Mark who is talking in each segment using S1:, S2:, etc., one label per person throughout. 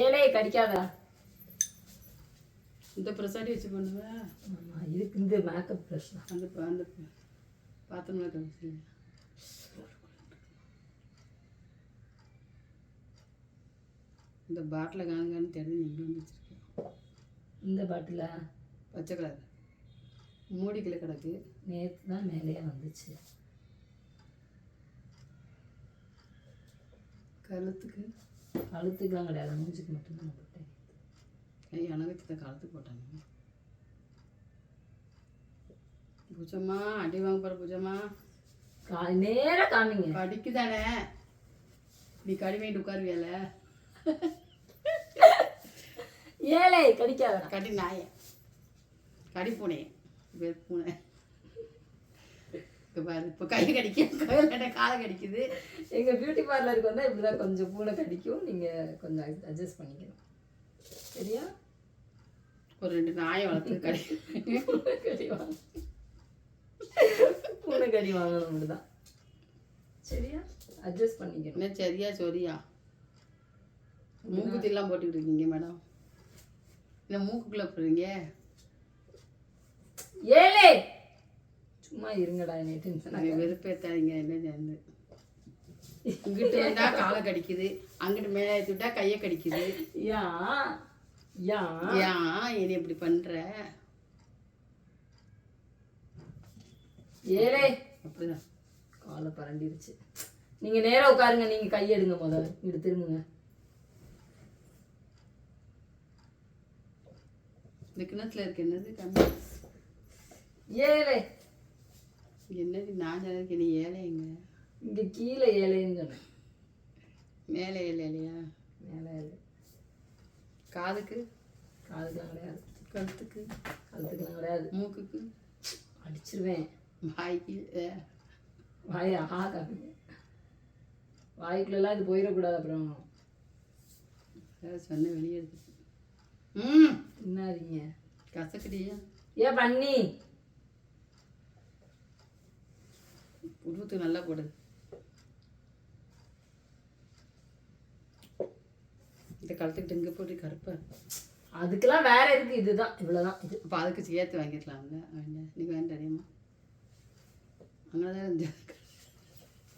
S1: ஏழை கடிக்காதா?
S2: இந்த ப்ரெஸ்ஸாடி வச்சு பண்ணுவேன்.
S1: இதுக்கு இந்த மேக்கப் ப்ரெஷ் தான்.
S2: அந்த பாத்திரம் கழிச்சு இந்த பாட்டில் காணுங்கன்னு தெரிஞ்சு நீங்கள் வந்து வச்சுருக்கேன்.
S1: இந்த பாட்டில்
S2: பச்சை கலர் மூடிக்கல கிடக்கு.
S1: நேற்று தான் மேலேயே வந்துச்சு. கழுத்துக்குலாம் கிடையாது, மூஞ்சுக்கு மட்டும்தான் போட்டேன்.
S2: எனக்கு தான் கழுத்துக்கு போட்டாங்க. பூஜம்மா அடி வாங்க போகிற பூஜம்மா.
S1: நேராக காமிங்க.
S2: கடிக்கு தானே நீ கடி வாங்கிட்டு உட்காருவியல.
S1: ஏழை கடிக்காத.
S2: கடி நாய கடி பூனை பூனை பாரு. இப்போ கை கடிக்க காலை கடிக்குது.
S1: எங்கள் பியூட்டி பார்லருக்கு வந்தால் இப்படி தான் கொஞ்சம் பூனை கடிக்கும். நீங்கள் கொஞ்சம் அட்ஜஸ்ட் பண்ணிக்கணும், சரியா?
S2: ஒரு 2 நாயை வளர்த்து கடி
S1: வாங்க, பூனை கடி வாங்கணும், அப்படிதான், சரியா? அட்ஜஸ்ட் பண்ணிக்கணும்.
S2: என்ன சரியா சொரியா? மூக்குத்திலாம் போட்டுக்கிட்டு இருக்கீங்க மேடம். என்ன மூக்குக்குள்ளே போடுறீங்க?
S1: ஏழை சும்மா இருங்கடா, என்ன டென்ஷன்
S2: வெறுப்பேத்தாதீங்க. என்ன சேர்ந்து இங்கிட்டு வந்தா காலை கடிக்குது, அங்கிட்டு மேலே ஏற்றி விட்டா கையை கடிக்குது. ஏன் என்னை இப்படி பண்ற?
S1: ஏழை
S2: அப்படிதான்
S1: காலை பரண்டிருச்சு. நீங்க நேரா உட்காருங்க, நீங்க கையெடுங்க, முதல்ல இங்கிட்டு திரும்புங்க.
S2: இந்த கிணத்துல இருக்கு என்னது கம்மி?
S1: ஏழை
S2: என்னது? நான் சொன்னதுக்கு நீ ஏழைங்க.
S1: இங்க கீழே ஏழைன்னு சொன்னேன்.
S2: மேலே ஏழை இல்லையா?
S1: மேலே ஏழை.
S2: காதுக்கு?
S1: காதுக்குலாம் கிடையாது.
S2: கழுத்துக்கு?
S1: கழுத்துக்குலாம் கிடையாது.
S2: மூக்குக்கு?
S1: அடிச்சிருவேன்.
S2: வாய்க்கு?
S1: வாய் காமிங்க. வாய்க்குள்ளெல்லாம் இது போயிடக்கூடாது, அப்புறம்
S2: சொன்ன வெளியே எடுத்து.
S1: என்னாதீங்க
S2: கசக்கடியா?
S1: ஏன் பண்ணி
S2: உருவத்துக்கு நல்லா போடு. இந்த கழுத்துக்கிட்ட இங்கே போட்டு கருப்பா.
S1: அதுக்கெல்லாம் வேற இருக்கு, இதுதான் இவ்வளோதான். இது
S2: அப்போ அதுக்கு சேர்த்து வாங்கிக்கலாம்ல. வேண்டாம், நீங்கள் வேண்டாம் தெரியுமா? அங்கேதான் இருந்து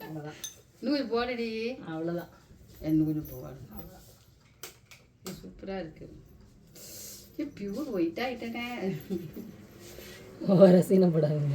S1: அவ்வளோதான்.
S2: இன்னும் கொஞ்சம் போடடி.
S1: அவ்வளோதான்,
S2: இன்னும் கொஞ்சம் போவாடு. சூப்பராக இருக்கு. பியூர் ஒயிட்டாக ஆகிட்டேனே.
S1: ஓவரா சீனப்படாதுங்க.